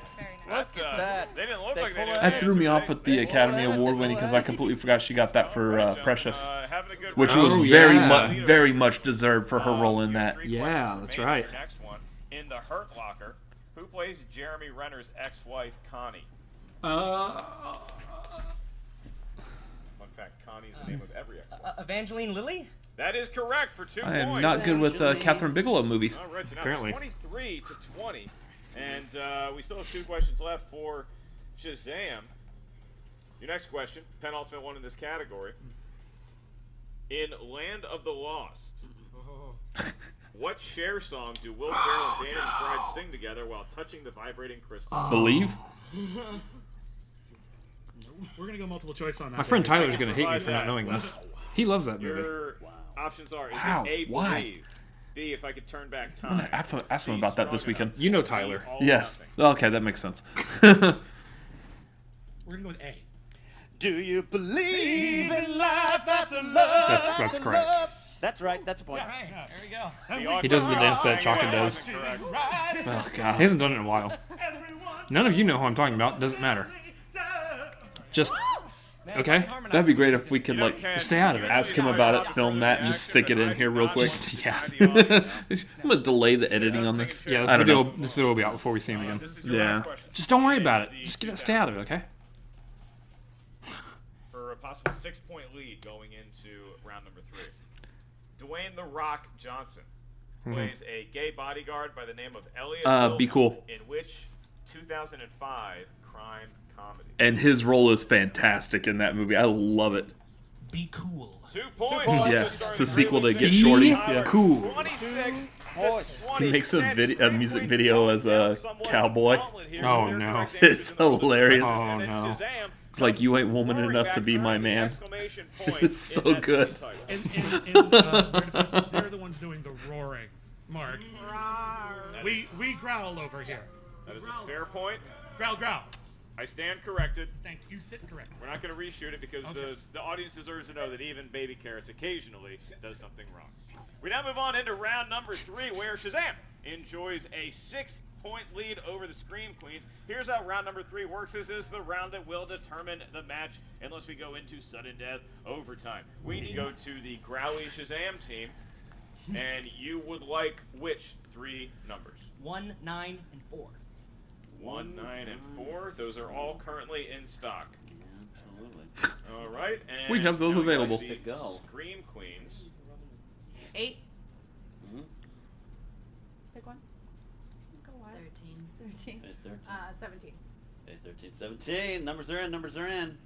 Look at that. They didn't look They like they pull did. that That threw me off with the Academy Award winning because I completely forgot she got that for Precious, Having a good which round. was Oh, very yeah. very much deserved for her role in You have that. 3 Yeah, questions that's remaining right. for your Next one. In The Hurt Locker, who plays Jeremy Renner's ex-wife, Connie? Fun fact, Connie's the name of every ex-wife. Evangeline Lilly? That is correct for 2 I points. am not good with Catherine Bigelow movies. All right, so now Apparently. it's 23 to 20, and we still have 2 questions left for Shazam. Your next question, penultimate one in this category. In Land of the Lost, what Cher song do Will Ferrell and Danny McBride sing together while touching the vibrating crystal? Believe? We're gonna go multiple choice on that. My friend baby. Tyler's going to hate me for not knowing this. He loves that movie. Your options are: is Wow, it A, why? Believe, B, If I Could Turn Back I'm Time, gonna ask him C, about that this Strong weekend. Enough, You know D, Tyler. All or Yes. Nothing. Okay, that makes sense. We're gonna go with A. Do you believe in life after love? That's correct. That's right. That's a point. There we go. The He does the dance that Awkward Chaka does. wasn't correct. Oh He god. hasn't done it in a while. None of you know who I'm talking about. Doesn't matter. Just okay. That'd be great if we could like Ken, stay out of it. ask him about it, film that, and just stick it in here real quick. Yeah. I'm gonna delay the editing on this. Yeah, I don't know. this video will be out before we see him again. This is your Yeah. last question. Just don't worry about it. The Just stay out of it, okay? For a possible 6-point lead going into round number 3. Dwayne "The Rock" Johnson plays a gay bodyguard by the name of Elliot Be Wilson Cool. in which 2005 crime comedy? And his role is fantastic in that movie. I love it. Be cool. 2 points. Yeah, So it's a starting sequel to really Get good. Shorty. Tyler, Yeah. Cool. 26 to Points. 20. He makes a Ken, music Scream video Queens as a somewhat cowboy. gauntlet here. Oh, Their no. correct answers It's in the middle of the hilarious. question, Oh, and then no. Shazam It's like, you ain't woman roaring enough back to be my behind this man. exclamation point It's in so that good. title. They're the ones doing the roaring, Mark. We growl over here. That is a fair point. Growl, growl. I stand corrected. Thank you. Sit correct. We're not going to reshoot it because the audience deserves to know that even Baby Carrots occasionally does something wrong. We now move on into round number 3, where Shazam enjoys a 6-point lead over the Scream Queens. Here's how round number 3 works. This is the round that will determine the match unless we go into sudden death overtime. We can go to the Growly Shazam team, and you would like which 3 numbers? 1, 9, and 4. 1, 9, and 4. Those are all currently in stock. Absolutely. All right. And We have those now got available. the To go. Scream Queens. 8. Mhm. Pick one. 13. 13. 17. 13, 17. Numbers are in. Numbers are in.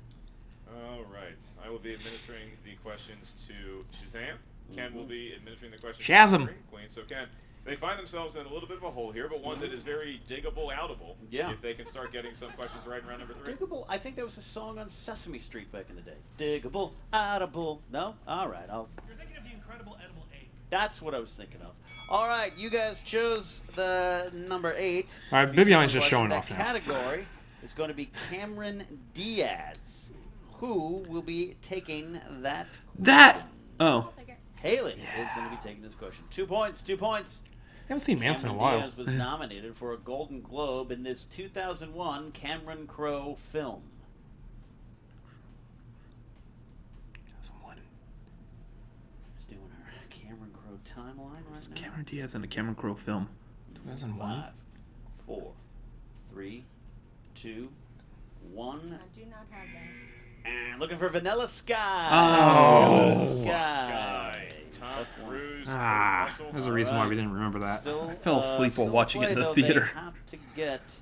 All right. I will be administering the questions to Shazam. Ken will be administering the questions Shazam. to the Scream Queen. So, Ken, they find themselves in a little bit of a hole here, but one that is very diggable, outable. Yeah. If they can start getting some questions right in round number 3. Diggable. I think there was a song on Sesame Street back in the day. Diggable, outable. No? All right. You're thinking of the Incredible Edible 8. That's what I was thinking of. All right. You guys chose the number 8. All right, Bibbiani's just showing that off now. category is going to be Cameron Diaz, who will be taking that question. Oh. Haleigh is going to be taking this question. 2 points. 2 points. I haven't seen Mance in a Cameron while. Diaz was nominated for a Golden Globe in this 2001 Cameron Crowe film. Just doing our Cameron Crowe timeline right now. Cameron Diaz in a Cameron Crowe film. 2001. 5, 4, 3, 2, 1. I do not have that. And looking for Vanilla Sky. Oh. Vanilla Sky. Guy, Tom Tough one. Cruise. Ah, Russell. there's a reason why we didn't remember that. Still, I fell asleep while still watching it play, in the though. theater. They have to get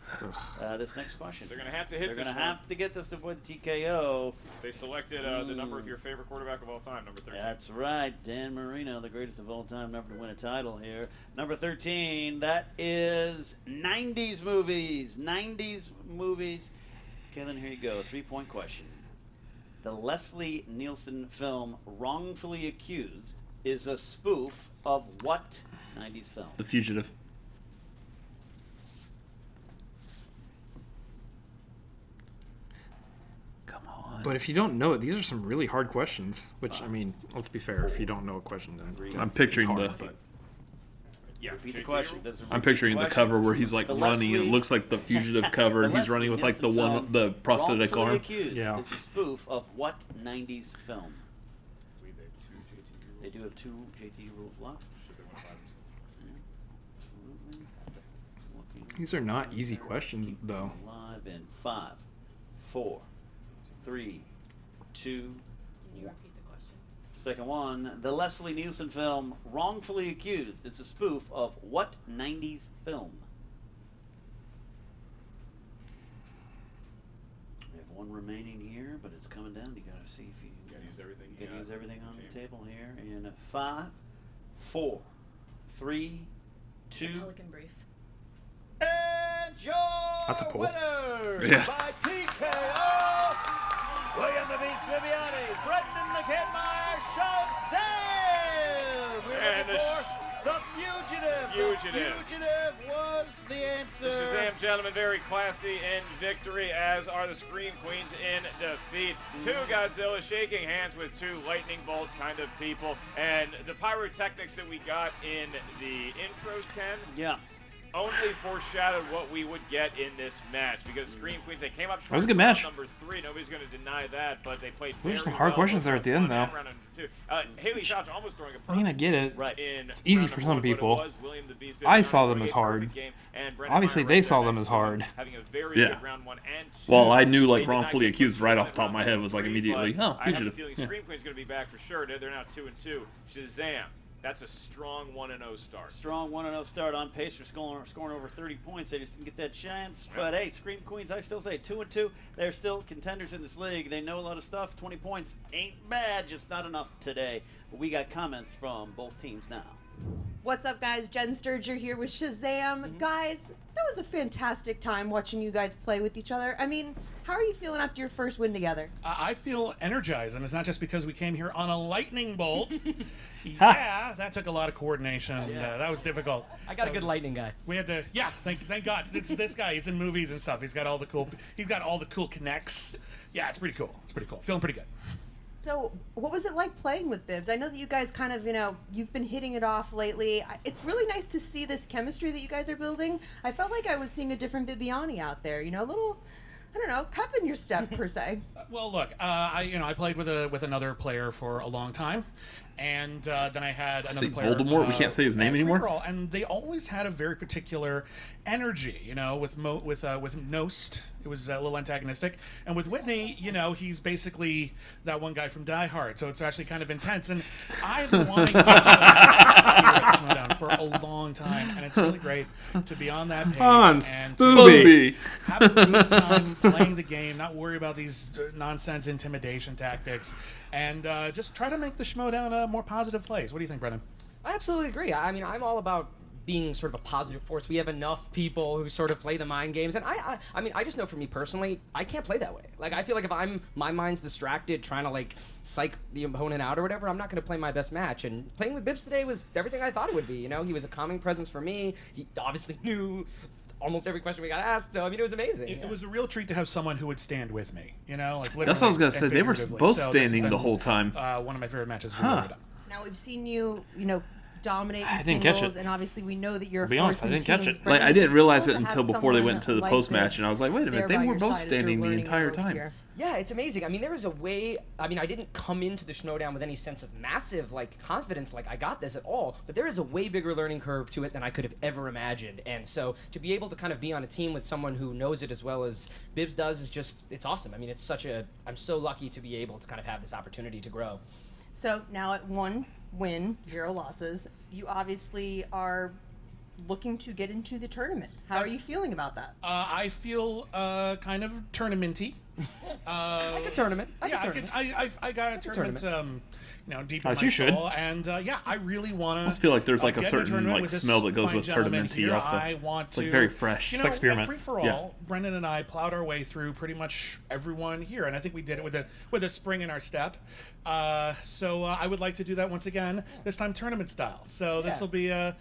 this next question. They're going to have to hit They're this going to one. have to get this to avoid the TKO. They selected the number of your favorite quarterback of all time, number 13. That's right, Dan Marino, the greatest of all time, never to win a title here. Number 13, that is 90s movies. 90s movies. Kalyn, here you go. 3-point question. The Leslie Nielsen film Wrongfully Accused is a spoof of what 90s film? The Fugitive. Come on. But if you don't know it, these are some really hard questions. Which, I mean, let's be fair. If you don't know a question, then I'm picturing it's hard, the- but Yeah, Repeat the JT, question. you're- That's a I'm repeat picturing the question. cover where he's like The running. Leslie- It looks like the Fugitive cover, The and he's Leslie running with like the Nielsen one, film, the prosthetic Wrongfully arm. Accused Yeah. is a spoof of what 90s film? We have 2 JT rules. They do have 2 JT rules left. Should they want 5 or 6? Absolutely. Looking these are not easy questions, though. live in 5, 4, 3, 2. Can you repeat the question? Second one, the Leslie Nielsen film Wrongfully Accused is a spoof of what 90s film? We have one remaining here, but it's coming down. You gotta see if you Gotta use everything you gotta got. use everything on the James. table here. In 5, 4, 3, 2. Pelican Brief. And your That's a pull. winner Yeah. by TKO, William the Beast Bibbiani, Brendan the Kid Meyer, Shazam! We're And looking the for the Fugitive. Fugitive. The Fugitive was the answer. The Shazam gentlemen very classy in victory, as are the Scream Queens in defeat. 2 Godzilla shaking hands with 2 lightning bolt kind of people. And the pyrotechnics that we got in the intros, Ken, Yeah. only foreshadowed what we would get in this match, because Scream Queens, they came up short. That was a good in match. round number 3. Nobody's going to deny that, but they played Those are very some hard well questions both there at the round end, one and though. round number 2. Haleigh Foutch almost throwing a I mean, I perfect get it. Right. in It's easy round for number some 1, but it people. was William the Beast I Bibbiani saw them throwing as a hard. perfect game, and Brendan Obviously, Meyer they right saw there them next as to him, hard. having a very Yeah. good round 1 and 2. Well, I knew like They did not Wrongfully get Accused much right of off the that top of my round head number was like 3, immediately, but oh, I have a Fugitive. feeling Yeah. Scream Queen's going to be back for sure. They're now 2-2. Shazam. That's a strong 1-0 start. Strong 1-0 start on pace for scoring over 30 points. They just didn't get that chance. But hey, Scream Queens, I still say 2-2. They're still contenders in this league. They know a lot of stuff. 20 points ain't bad, just not enough today. But we got comments from both teams now. What's up, guys? Jen Sturger here with Shazam. Guys, that was a fantastic time watching you guys play with each other. I mean, how are you feeling after your first win together? I feel energized, and it's not just because we came here on a lightning bolt. Yeah, that took a lot of coordination. That was difficult. I got a good lightning guy. We had to, thank God. It's this guy. He's in movies and stuff. He's got all the cool connects. Yeah, it's pretty cool. Feeling pretty good. So, what was it like playing with Bibbs? I know that you guys kind of, you've been hitting it off lately. It's really nice to see this chemistry that you guys are building. I felt like I was seeing a different Bibbiani out there, a little, I don't know, pep in your step, per se. Well, look, I played with another player for a long time, and then I had another player. Voldemort. We can't say his name anymore. Free-for-all, and they always had a very particular energy. With Nost, it was a little antagonistic, and with Whitney, he's basically that one guy from Die Hard. So it's actually kind of intense, and I've been wanting to join Schmoedown for a long time, and it's really great to be on that page and to have a good time playing the game, not worry about these nonsense intimidation tactics, and just try to make the Schmoedown a more positive place. What do you think, Brendan? I absolutely agree. I mean, I'm all about being sort of a positive force. We have enough people who sort of play the mind games, and I mean, I just know for me personally, I can't play that way. Like, I feel like if my mind's distracted trying to psych the opponent out or whatever, I'm not going to play my best match. And playing with Bibbs today was everything I thought it would be. He was a calming presence for me. He obviously knew almost every question we got asked, so I mean, it was amazing. It was a real treat to have someone who would stand with me. Literally. That's what I was gonna say. They were both standing the whole time. One of my favorite matches we've ever done. Now, we've seen you, dominate I in didn't catch singles, it. and obviously we know that you're a To be force honest, I in didn't catch teams. it. Brendan, I didn't realize it's it cool to until have before they someone went into the like post-match, this and I was like, wait a minute, there they by were your both side as you're standing the learning entire ropes time. here. Yeah, it's amazing. I mean, there was a way. I mean, I didn't come into the Schmoedown with any sense of massive confidence, I got this at all. But there is a way bigger learning curve to it than I could have ever imagined. And so to be able to kind of be on a team with someone who knows it as well as Bibbs does is it's awesome. I mean, I'm so lucky to be able to kind of have this opportunity to grow. So now at 1 win, 0 losses, you obviously are looking to get into the tournament. How are you feeling about that? I feel kind of tournamenty. Like a tournament. I got a tournament. Deep in As my you should. soul, and I really want to. I just feel like there's a get certain tournament with smell this that goes fine with gentleman tournamenty here. also. I want It's to very fresh. It's experiment. Free for all. Brendan and I plowed our way through pretty much everyone here, and I think we did it with a spring in our step. So I would like to do that once again. This time tournament style. So this will be a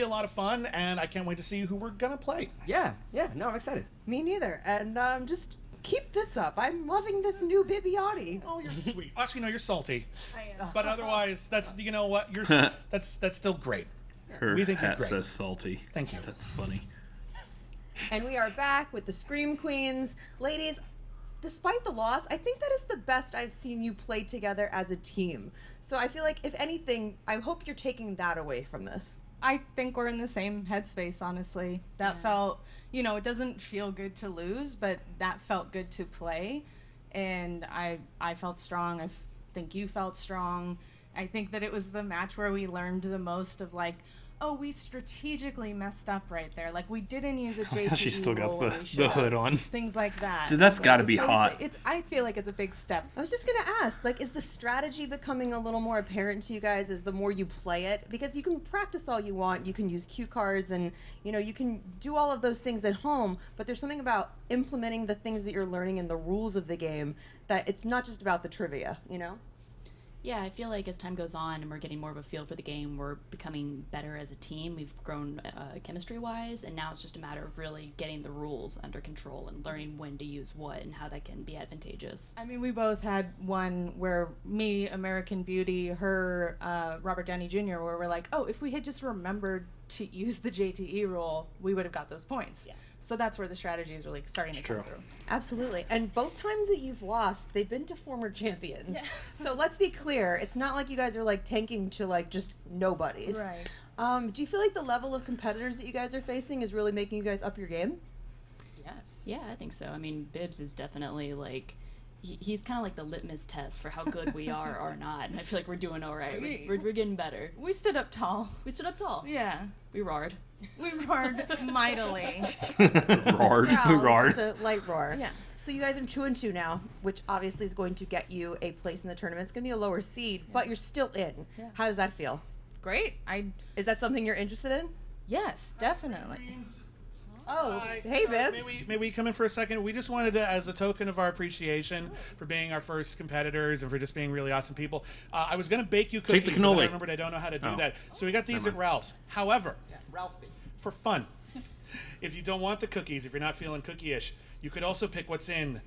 lot of fun, and I can't wait to see who we're gonna play. Yeah. No, I'm excited. Me neither. And just keep this up. I'm loving this new Bibbiani. Oh, you're sweet. Actually, no, you're salty. I am. But otherwise, that's what you're. that's still great. Her we think hat you're great. says salty. Thank you. That's funny. And we are back with the Scream Queens. Ladies, despite the loss, I think that is the best I've seen you play together as a team. So I feel like, if anything, I hope you're taking that away from this. I think we're in the same headspace, honestly. That felt, it doesn't feel good to lose, but that felt good to play. And I felt strong. I think you felt strong. I think that it was the match where we learned the most of we strategically messed up right there. We didn't use a JTE She still got rule when we the should hood have. on. Things like that. Dude, that's gotta be hot. I feel like it's a big step. I was just going to ask, is the strategy becoming a little more apparent to you guys as the more you play it? Because you can practice all you want, you can use cue cards, and, you can do all of those things at home, but there's something about implementing the things that you're learning in the rules of the game that it's not just about the trivia, Yeah, I feel like as time goes on and we're getting more of a feel for the game, we're becoming better as a team. We've grown chemistry-wise, and now it's just a matter of really getting the rules under control and learning when to use what and how that can be advantageous. I mean, we both had one where me, American Beauty, her, Robert Downey Jr., where we're like, if we had just remembered to use the JTE rule, we would have got those points. Yeah. So that's where the strategy is really starting to come through. Absolutely. And both times that you've lost, they've been to former champions. Yeah. So let's be clear. It's not like you guys are tanking to just nobodies. Right. Do you feel like the level of competitors that you guys are facing is really making you guys up your game? Yes. Yeah, I think so. I mean, Bibbs is definitely he's kind of like the litmus test for how good we are or not. And I feel like we're doing all right. We're getting better. We stood up tall. Yeah. We roared. We roared mightily. Roared. We roared. Just a light roar. Yeah. So you guys are 2-2 now, which obviously is going to get you a place in the tournament. It's going to be a lower seed, but you're still in. Yeah. How does that feel? great. Is that something you're interested in? Yes, definitely. Oh, hey, Bibbs. May we come in for a second? We just wanted to, as a token of our appreciation for being our first competitors and for just being really awesome people, I was going to bake you cookies, Take the but then cannoli. I remembered I don't know how to do Oh. that. So we got these at Ralph's. However, Ralph. for fun, if you don't want the cookies, if you're not feeling cookie-ish, you could also pick what's in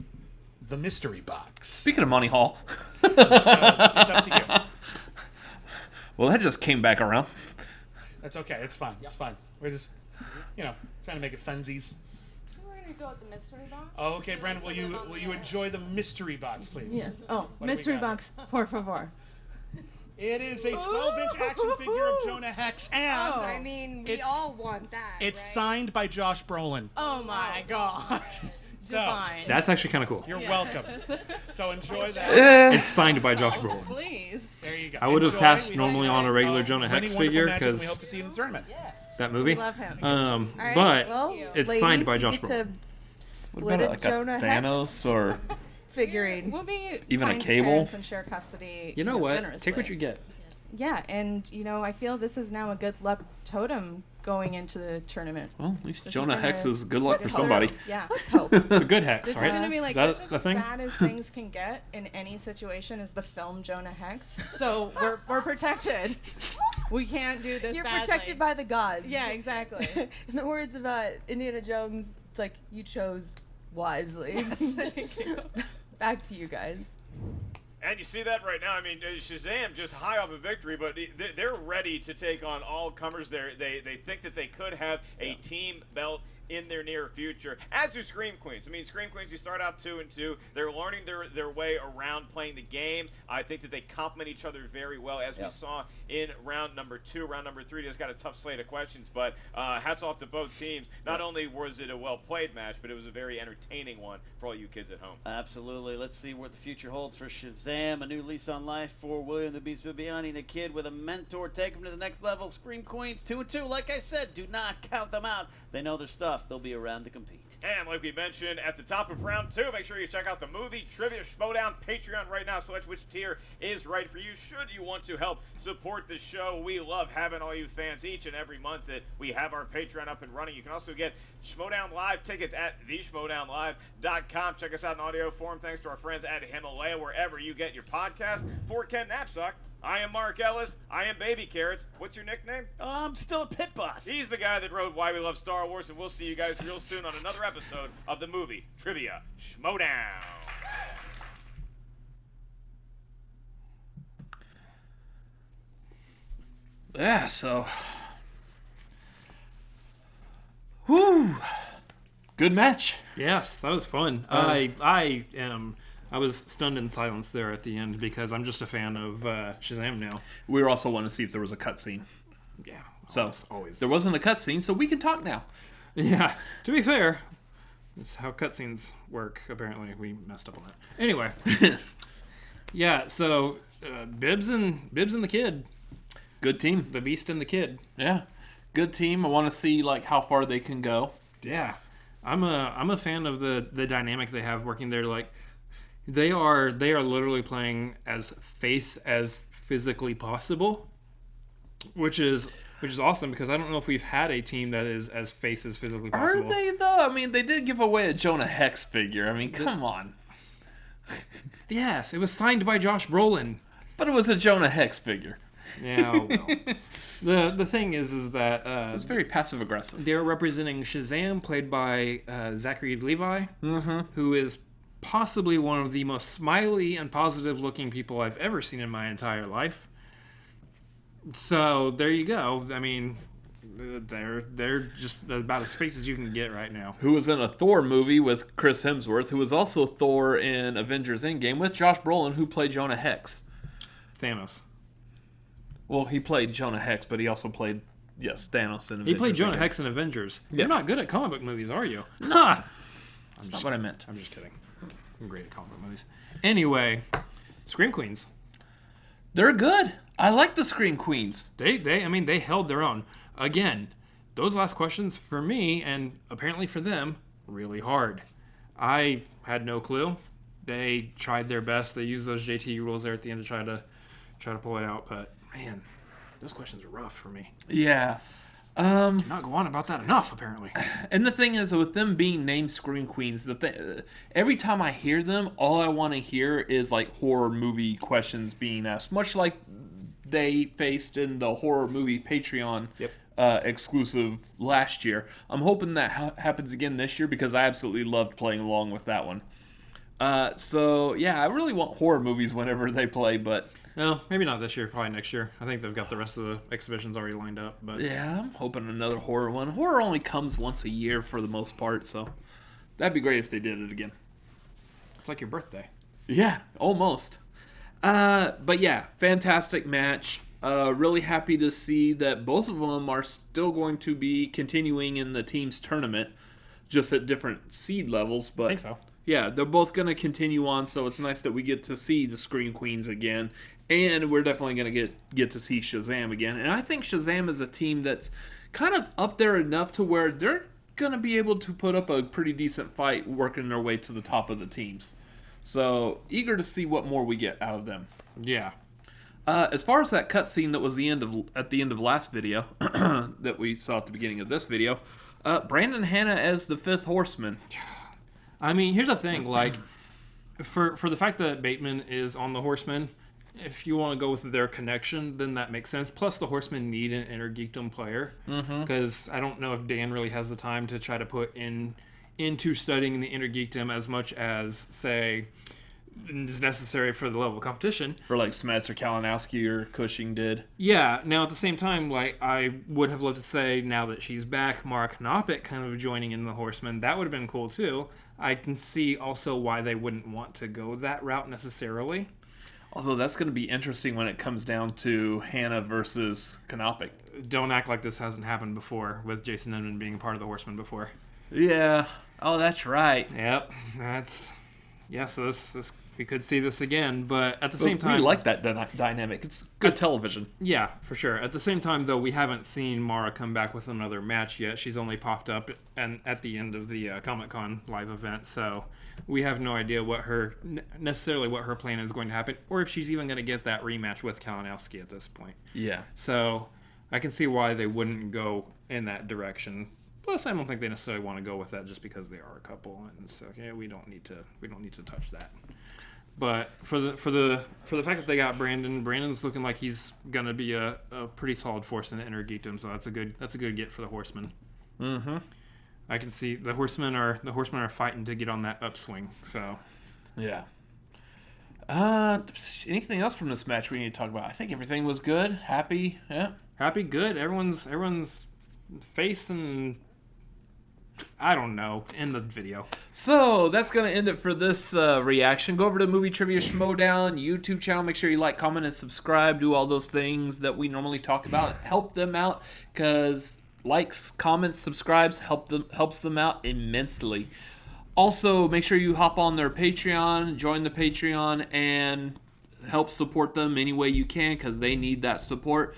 the mystery box. Speaking of Money Hall. So it's up to you. Well, that just came back around. That's okay. It's fine. It's fine. We're just, trying to make it funsies. We're gonna go with the mystery box. Oh, okay, Brandon, will you enjoy the mystery box, please? Yes. Oh, What do we mystery got? box, por favor. It is a 12-inch action figure of Jonah Hex, and I mean, we It's- all want that. it's right? signed by Josh Brolin. Oh my god. So, Divine. That's actually kind of cool. you're welcome. So enjoy that. It's signed by Josh Brolin. Please. There you go. I would have Enjoy. passed We normally hope on a regular you Jonah many Hex wonderful figure matches, and we because hope to see you in the tournament. that movie. We love him. All right, but well, it's ladies, signed by you Josh get Brolin. to What split about a like Jonah a Hex Thanos or figurine. We'll be Even a kind to cable? parents and share custody. You know what? Generously. Take what you get. Yeah, and I feel this is now a good luck totem going into the tournament. well, at least This is Jonah gonna- Hex is good luck for Let's somebody. hope. Yeah. Let's hope. It's a good hex, This right? is gonna be like That- this is the as thing? bad as things can get in any situation. Is the film Jonah Hex? So we're protected. We can't do this. You're badly. protected by the gods. Yeah, exactly. In the words of Indiana Jones, it's like you chose wisely. Thank you. Back to you guys. And you see that right now. I mean, Shazam just high off a victory, but they're ready to take on all comers. They think that they could have a team belt in their near future, as do Scream Queens. I mean, Scream Queens, you start out 2-2. They're learning their way around playing the game. I think that they complement each other very well, as we saw in round number 2. Round number 3 just got a tough slate of questions, but hats off to both teams. Not only was it a well-played match, but it was a very entertaining one for all you kids at home. Absolutely. Let's see what the future holds for Shazam. A new lease on life for William the Beast Bibbiani, the kid with a mentor. Take him to the next level. Scream Queens 2-2. Like I said, do not count them out. They know their stuff. They'll be around to compete. And like we mentioned at the top of round 2, make sure you check out the movie Trivia Schmoedown Patreon right now. Select which tier is right for you should you want to help support the show. We love having all you fans each and every month that we have our Patreon up and running. You can also get Schmoedown Live tickets at theschmoedownlive.com. Check us out in audio form thanks to our friends at Haleigh, wherever you get your podcast. For Ken Knapsack, I am Mark Ellis. I am Baby Carrots. What's your nickname? I'm still a pit boss. He's the guy that wrote Why We Love Star Wars, and we'll see you guys real soon on another episode of the movie Trivia Schmoedown. Yeah, so. Whew. Good match. Yes, that was fun. I was stunned in silence there at the end because I'm just a fan of Shazam now. We were also wanting to see if there was a cutscene. Yeah, So always. there wasn't a cutscene, so we can talk now. Yeah, to be fair, that's how cutscenes work. Apparently, we messed up on that. Anyway, yeah. So Bibbs and the kid, Good team. the Beast and the kid. Yeah. Good team. I want to see like how far they can go. Yeah, I'm a fan of the dynamic they have working there. Like they are literally playing as face as physically possible, which is awesome because I don't know if we've had a team that is as face as physically possible. Are they though? I mean, they did give away a Jonah Hex figure. I mean, come on. Yes, it was signed by Josh Brolin. But it was a Jonah Hex figure. Yeah, oh well. the thing is that It's very passive aggressive. they're representing Shazam, played by Zachary Levi, who is possibly one of the most smiley and positive looking people I've ever seen in my entire life. So there you go. I mean, they're just about as face as you can get right now. Who was in a Thor movie with Chris Hemsworth, who was also Thor in Avengers Endgame with Josh Brolin, who played Jonah Hex. Thanos. Well, he played Jonah Hex, but he also played, yes, Thanos in Avengers. He played Jonah Endgame. Hex in Avengers. Yeah. You're not good at comic book movies, are you? Nah! That's not what I meant. I'm just kidding. I'm great at comic book movies. Anyway, Scream Queens. They're good. I like the Scream Queens. They held their own. Again, those last questions for me and apparently for them, really hard. I had no clue. They tried their best. They used those JT rules there at the end to try to pull it out, but man, those questions are rough for me. Yeah. Not go on about that enough, apparently. And the thing is, with them being named Scream Queens, every time I hear them, all I want to hear is like horror movie questions being asked, much like they faced in the horror movie Patreon exclusive last year. I'm hoping that happens again this year because I absolutely loved playing along with that one. So yeah, I really want horror movies whenever they play, but. No, maybe not this year. Probably next year. I think they've got the rest of the exhibitions already lined up. But yeah, I'm hoping another horror one. Horror only comes once a year for the most part, so that'd be great if they did it again. It's like your birthday. Yeah, almost. But yeah, fantastic match. Really happy to see that both of them are still going to be continuing in the team's tournament, just at different seed levels. But I think so. Yeah, they're both going to continue on, so it's nice that we get to see the Scream Queens again. And we're definitely going to get to see Shazam again. And I think Shazam is a team that's kind of up there enough to where they're going to be able to put up a pretty decent fight working their way to the top of the teams. So, eager to see what more we get out of them. Yeah. As far as that cutscene that was at the end of last video, that we saw at the beginning of this video, Brandon Hanna as the Fifth Horseman. I mean, here's the thing, like, for the fact that Bateman is on the Horseman, if you want to go with their connection, then that makes sense. Plus, the Horsemen need an Inner Geekdom player, because I don't know if Dan really has the time to try to put into studying the Inner Geekdom as much as, say, is necessary for the level of competition. For like Smets or Kalinowski or Cushing did. Yeah. Now, at the same time, like, I would have loved to say, now that she's back, Mark Knoppett kind of joining in the Horsemen. That would have been cool, too. I can see also why they wouldn't want to go that route necessarily. Although that's going to be interesting when it comes down to Hannah versus Knoppett. Don't act like this hasn't happened before with Jason Inman being part of the Horsemen before. Yeah. Oh, that's right. Yep. So this we could see this again, but at the same time... We like that dynamic. It's good television. Yeah, for sure. At the same time, though, we haven't seen Mara come back with another match yet. She's only popped up at the end of the Comic-Con live event, so we have no idea necessarily what her plan is going to happen, or if she's even going to get that rematch with Kalinowski at this point. Yeah. So I can see why they wouldn't go in that direction. Plus, I don't think they necessarily want to go with that just because they are a couple, and so we don't need to touch that. But for the fact that they got Brandon's looking like he's gonna be a pretty solid force in the Inner Geekdom, so that's a good get for the Horsemen. Mm-hmm. I can see the Horsemen are fighting to get on that upswing. So yeah. Anything else from this match we need to talk about? I think everything was good. Happy, yeah. Happy, good. Everyone's face and I don't know, in the video. So, that's going to end it for this reaction. Go over to Movie Trivia Schmoedown YouTube channel. Make sure you like, comment, and subscribe. Do all those things that we normally talk about. Help them out, because likes, comments, subscribes helps them out immensely. Also, make sure you hop on their Patreon, join the Patreon, and help support them any way you can, because they need that support.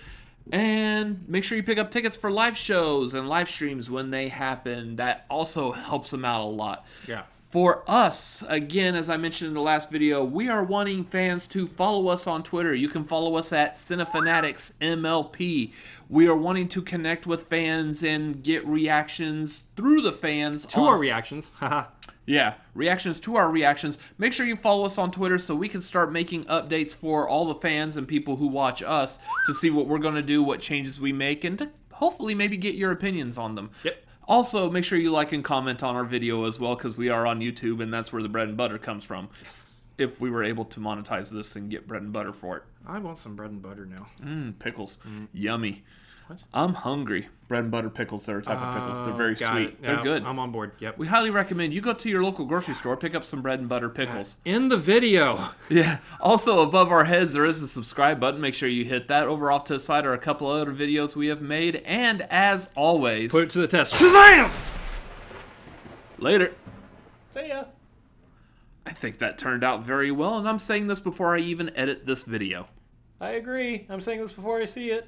And make sure you pick up tickets for live shows and live streams when they happen. That also helps them out a lot. Yeah. For us, again, as I mentioned in the last video, we are wanting fans to follow us on Twitter. You can follow us at Cinefanatics MLP. We are wanting to connect with fans and get reactions through the fans. To our reactions. Haha. Yeah, reactions to our reactions. Make sure you follow us on Twitter so we can start making updates for all the fans and people who watch us to see what we're going to do, what changes we make, and to hopefully maybe get your opinions on them. Yep. Also, make sure you like and comment on our video as well, because we are on YouTube, and that's where the bread and butter comes from. Yes. If we were able to monetize this and get bread and butter for it. I want some bread and butter now. Pickles. Yummy. What? I'm hungry. Bread and butter pickles, they're a type of pickles. They're very sweet. They're good. I'm on board. Yep. We highly recommend you go to your local grocery store, pick up some bread and butter pickles. In the video. Yeah. Also, above our heads, there is a subscribe button. Make sure you hit that. Over off to the side are a couple other videos we have made. And as always... Put it to the test. Shazam! Later. See ya. I think that turned out very well, and I'm saying this before I even edit this video. I agree. I'm saying this before I see it.